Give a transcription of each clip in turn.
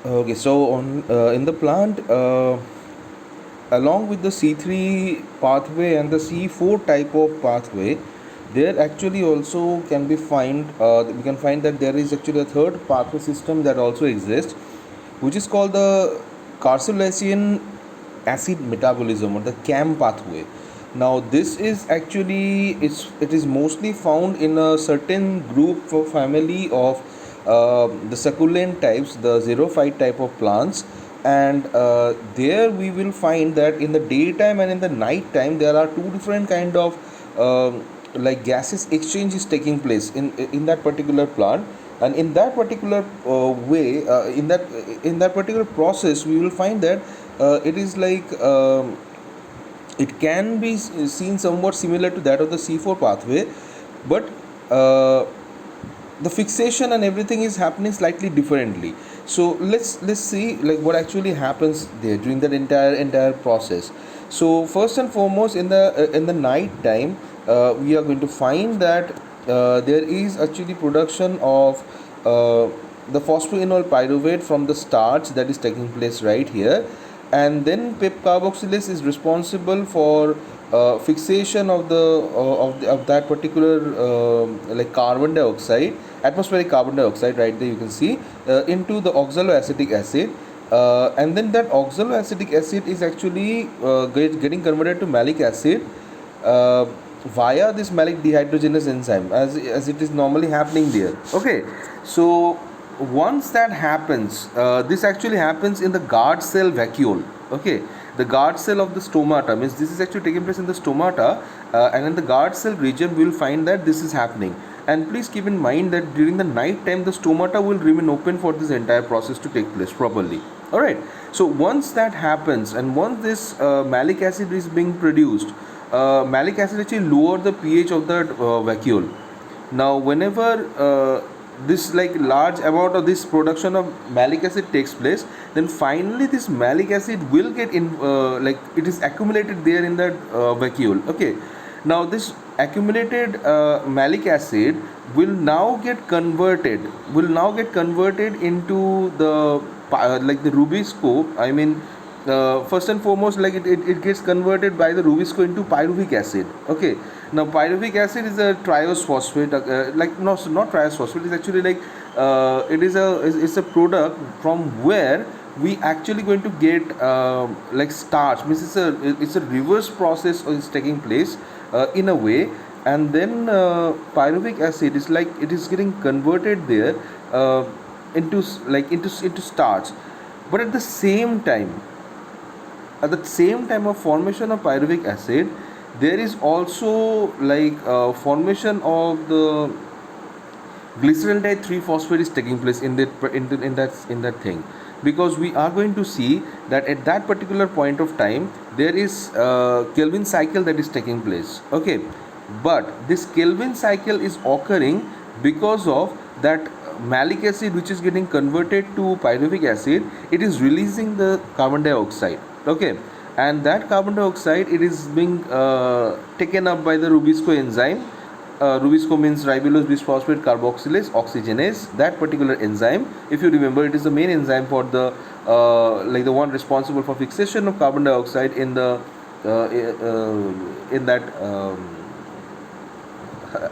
Okay, so on in the plant, along with the C3 pathway and the C4 type of pathway, there actually also can be find we can find that there is actually a third pathway system that also exists, which is called the carcinolycian acid metabolism or the CAM pathway. Now this is actually it is mostly found in a certain group or family of the succulent types, the xerophyte type of plants, and there we will find that in the daytime and in the night time there are two different kind of like gases exchange is taking place in that particular plant, and in that particular way in that particular process we will find that it is like it can be seen somewhat similar to that of the C4 pathway, but uh, the fixation and everything is happening slightly differently. So let's see like what actually happens there during that entire process. So first and foremost, in the night time, we are going to find that there is actually production of the phosphoenol pyruvate from the starch that is taking place right here, and then pep carboxylase is responsible for fixation of of that particular like carbon dioxide, atmospheric carbon dioxide, right there you can see, into the oxaloacetic acid, and then that oxaloacetic acid is actually getting converted to malic acid uh, via this malic dehydrogenase enzyme, as it is normally happening there. Okay, so once that happens, this actually happens in the guard cell vacuole. Okay, the guard cell of the stomata means this is actually taking place in the stomata, and in the guard cell region we will find that this is happening. And please keep in mind that during the night time the stomata will remain open for this entire process to take place properly. All right, so once that happens and once this malic acid is being produced, malic acid actually lower the pH of the vacuole. Now whenever this like large amount of this production of malic acid takes place, then finally this malic acid will get in like it is accumulated there in that vacuole. Okay, now this accumulated malic acid will now get converted into the like the rubisco. I mean, first and foremost, like it gets converted by the rubisco into pyruvic acid. Okay, now pyruvic acid is a triose phosphate, like no, so not triose phosphate, it's actually like it's a product from where we actually going to get like starch, means it's a reverse process is taking place in a way, and then pyruvic acid is like it is getting converted there into into starch. But at the same time of formation of pyruvic acid, there is also like formation of the glyceraldehyde 3 phosphate is taking place in that thing, because we are going to see that at that particular point of time there is Kelvin cycle that is taking place. Okay, but this Kelvin cycle is occurring because of that malic acid which is getting converted to pyruvic acid. It is releasing the carbon dioxide. Okay, and that carbon dioxide, it is being taken up by the rubisco enzyme. Rubisco means ribulose bisphosphate carboxylase oxygenase, that particular enzyme. If you remember, it is the main enzyme for the like the one responsible for fixation of carbon dioxide in the in that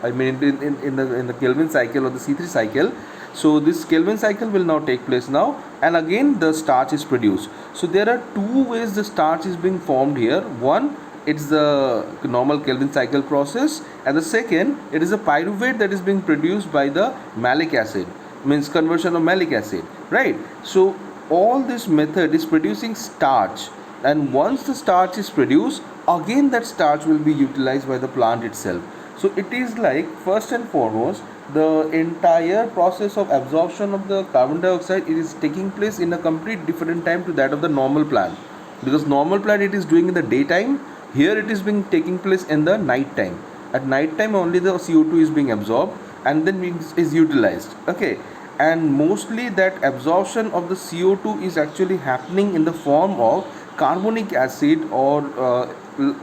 I mean in the Kelvin cycle or the C3 cycle. So this Kelvin cycle will now take place now, and again the starch is produced. So there are two ways the starch is being formed here. One, it's the normal Kelvin cycle process, and the second, it is a pyruvate that is being produced by the malic acid, means conversion of malic acid, right? So all this method is producing starch, and once the starch is produced, again that starch will be utilized by the plant itself. So it is like first and foremost the entire process of absorption of the carbon dioxide, it is taking place in a complete different time to that of the normal plant, because normal plant it is doing in the daytime, here it is being taking place in the night time. At night time only the CO2 is being absorbed and then is utilized. Okay, and mostly that absorption of the CO2 is actually happening in the form of carbonic acid or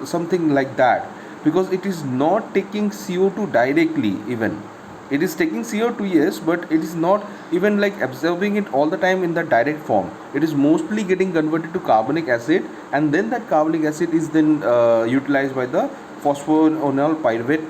something like that, because it is not taking CO2 directly even. It is taking CO2, yes, but it is not even like absorbing it all the time in the direct form. It is mostly getting converted to carbonic acid, and then that carbonic acid is then utilized by the phosphonol pyruvate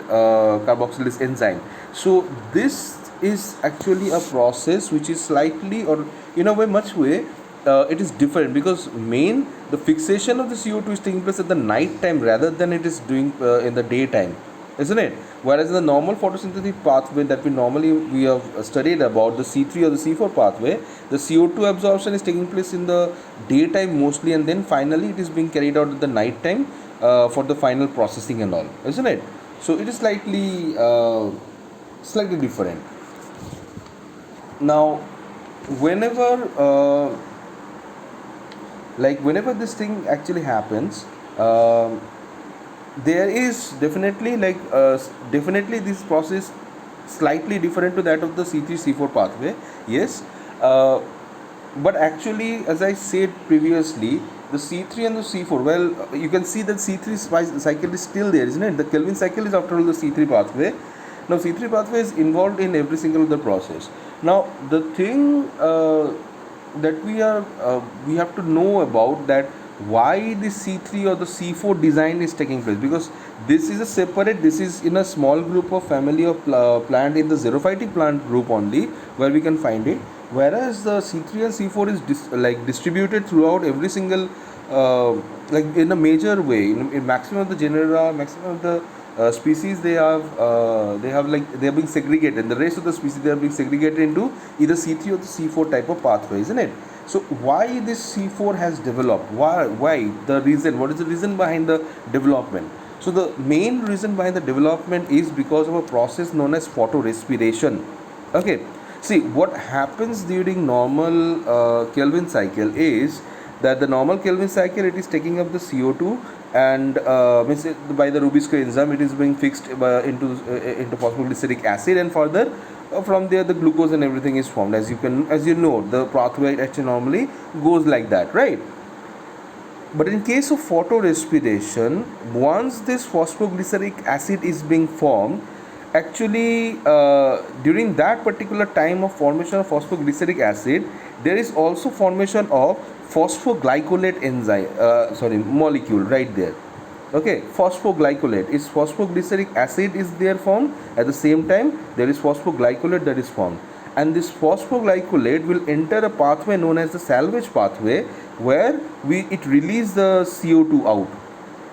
carboxylase enzyme. So this is actually a process which is slightly, or in a way much way, it is different, because the fixation of the CO2 is taking place at the night time rather than it is doing in the daytime, isn't it? Whereas in the normal photosynthetic pathway that we have studied about, the C3 or the C4 pathway, the CO2 absorption is taking place in the daytime mostly, and then finally it is being carried out at the night time for the final processing and all, isn't it? So it is slightly different. Now, whenever whenever this thing actually happens, there is definitely definitely this process slightly different to that of the C3 C4 pathway, yes. But actually, as I said previously, the C3 and the C4, well, you can see that C3 cycle is still there, isn't it? The Kelvin cycle is after all the C3 pathway. Now C3 pathway is involved in every single other process. Now the thing that we have to know about, that why the C3 or the C4 design is taking place, because this is in a small group of family of plant, in the xerophytic plant group only where we can find it, whereas the C3 and C4 is distributed throughout every single in a major way in maximum of the genera, maximum of the species. They are being segregated. The rest of the species, they are being segregated into either C3 or the C4 type of pathway, isn't it? So why this C4 has developed? Why the reason? What is the reason behind the development? So the main reason behind the development is because of a process known as photorespiration. Okay. See, what happens during normal Kelvin cycle is that the normal Kelvin cycle, it is taking up the CO2, and by the Rubisco enzyme it is being fixed into phosphoglyceric acid, and further from there the glucose and everything is formed. As you know, the pathway actually normally goes like that, right? But in case of photorespiration, once this phosphoglyceric acid is being formed, actually during that particular time of formation of phosphoglyceric acid, there is also formation of phosphoglycolate molecule right there. Okay, phosphoglycolate is phosphoglyceric acid is there formed. At the same time, there is phosphoglycolate that is formed, and this phosphoglycolate will enter a pathway known as the salvage pathway, where it release the CO2 out.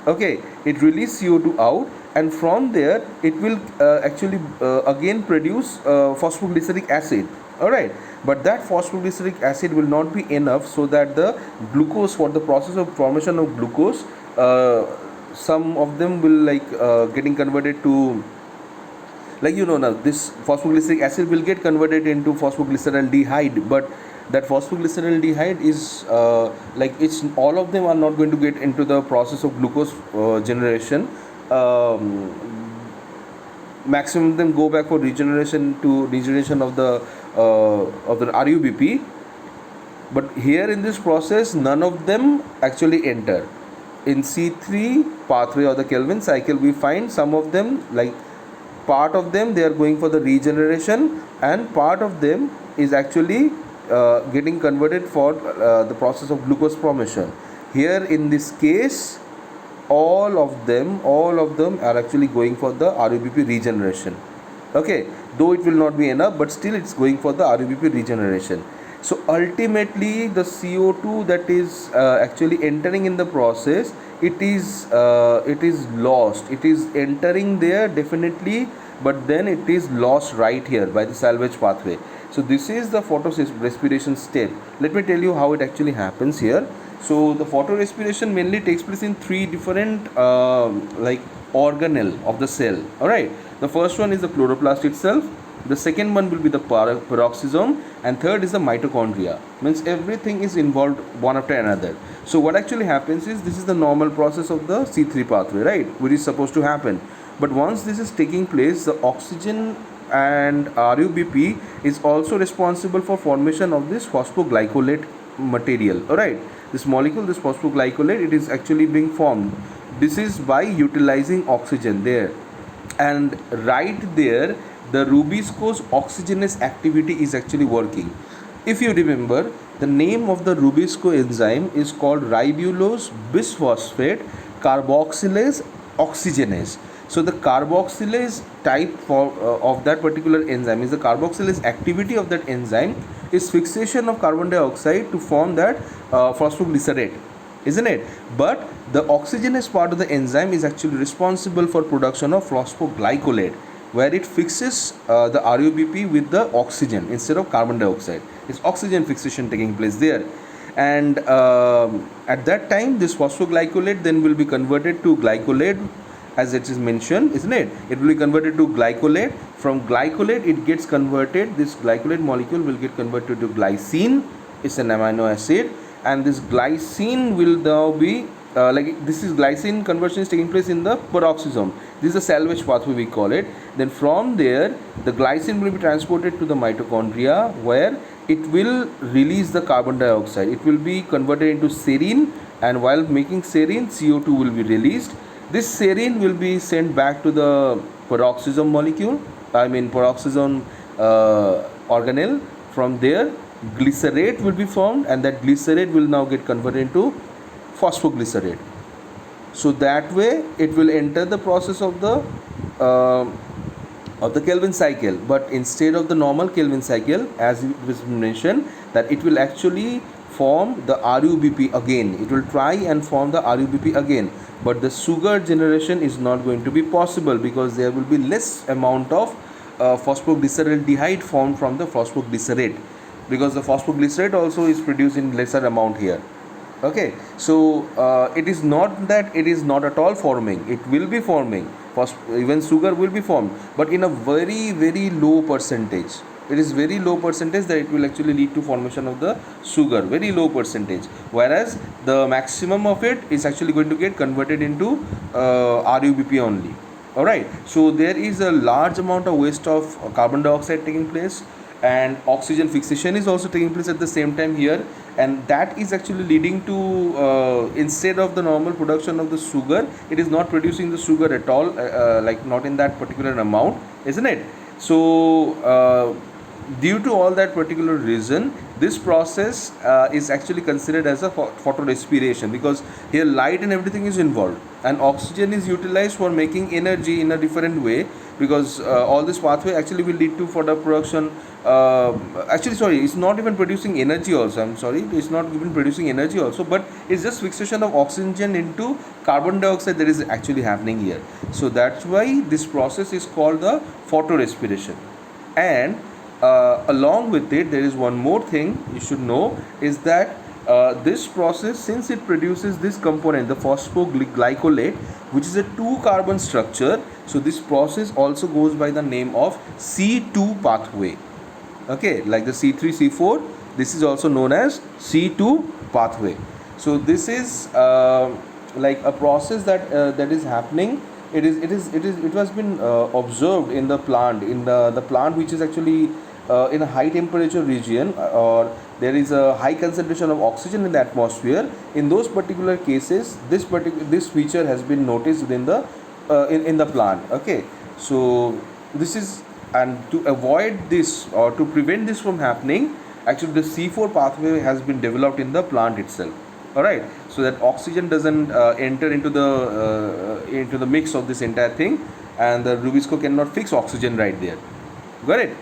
Okay, it release CO2 out, and from there it will actually again produce phosphoglyceric acid. All right, but that phosphoglyceric acid will not be enough, so that the glucose, for the process of formation of glucose, some of them will getting converted to, now this phosphoglyceric acid will get converted into phosphoglyceraldehyde, but that phosphoglyceraldehyde is it's all of them are not going to get into the process of glucose generation. Maximum of them go back for regeneration of the RUBP, but here in this process none of them actually enter. In C3 pathway or the Kelvin cycle, we find some of them, part of them they are going for the regeneration, and part of them is actually getting converted for the process of glucose formation. Here in this case, all of them are actually going for the RUBP regeneration. Okay, though it will not be enough, but still it's going for the RUBP regeneration. So ultimately the CO2 that is actually entering in the process, it is lost. It is entering there definitely, but then it is lost right here by the salvage pathway. So this is the photorespiration step. Let me tell you how it actually happens here. So the photorespiration mainly takes place in three different organelle of the cell. All right, the first one is the chloroplast itself, the second one will be the peroxisome, and third is the mitochondria. Means everything is involved one after another. So what actually happens is, this is the normal process of the C3 pathway, right, which is supposed to happen. But once this is taking place, the oxygen and RUBP is also responsible for formation of this phosphoglycolate material. All right, this molecule, this phosphoglycolate, it is actually being formed. This is by utilizing oxygen there, and right there the Rubisco's oxygenase activity is actually working. If you remember, the name of the Rubisco enzyme is called ribulose bisphosphate carboxylase oxygenase. So the carboxylase type of that particular enzyme is the carboxylase activity of that enzyme is fixation of carbon dioxide to form that phosphoglycerate, isn't it? But the oxygenase part of the enzyme is actually responsible for production of phosphoglycolate, where it fixes the RUBP with the oxygen instead of carbon dioxide. It's oxygen fixation taking place there. And at that time, this phosphoglycolate then will be converted to glycolate, as it is mentioned, isn't it? It will be converted to glycolate. From glycolate, it gets converted, this glycolate molecule will get converted to glycine. It's an amino acid, and this glycine will now be this is glycine conversion is taking place in the peroxisome. This is a salvage pathway, we call it. Then from there, the glycine will be transported to the mitochondria, where it will release the carbon dioxide. It will be converted into serine, and while making serine, CO2 will be released. This serine will be sent back to the peroxisome molecule, peroxisome organelle. From there, glycerate will be formed, and that glycerate will now get converted into phosphoglycerate. So that way it will enter the process of the Kelvin cycle, but instead of the normal Kelvin cycle, as it was mentioned, that it will actually form the RUBP again. It will try and form the RUBP again, but the sugar generation is not going to be possible because there will be less amount of phosphoglyceraldehyde formed from the phosphoglycerate, because the phosphoglycerate also is produced in lesser amount here. Okay, so it is not that it is not at all forming. It will be forming. Even sugar will be formed, but in a very, very low percentage. It is very low percentage that it will actually lead to formation of the sugar, very low percentage, whereas the maximum of it is actually going to get converted into RUBP only. Alright, so there is a large amount of waste of carbon dioxide taking place, and oxygen fixation is also taking place at the same time here, and that is actually leading to instead of the normal production of the sugar, it is not producing the sugar at all, like not in that particular amount, isn't it? So due to all that particular reason, this process is actually considered as a photorespiration, because here light and everything is involved, and oxygen is utilized for making energy in a different way, because all this pathway actually will lead to for the production it's not even producing energy also, it's not even producing energy also, but it's just fixation of oxygen into carbon dioxide that is actually happening here. So that's why this process is called the photorespiration. And along with it, there is one more thing you should know, is that this process, since it produces this component, the phosphoglycolate, which is a 2-carbon structure, so this process also goes by the name of C2 pathway. Okay, like the C3, C4, this is also known as C2 pathway. So this is like a process that that is happening. It has been observed in the plant, the plant which is actually in a high temperature region, or there is a high concentration of oxygen in the atmosphere. In those particular cases, this feature has been noticed within the in the plant. Okay, so this is, and to avoid this or to prevent this from happening, actually the C4 pathway has been developed in the plant itself. Alright, so that oxygen doesn't enter into the mix of this entire thing, and the Rubisco cannot fix oxygen right there. Got it?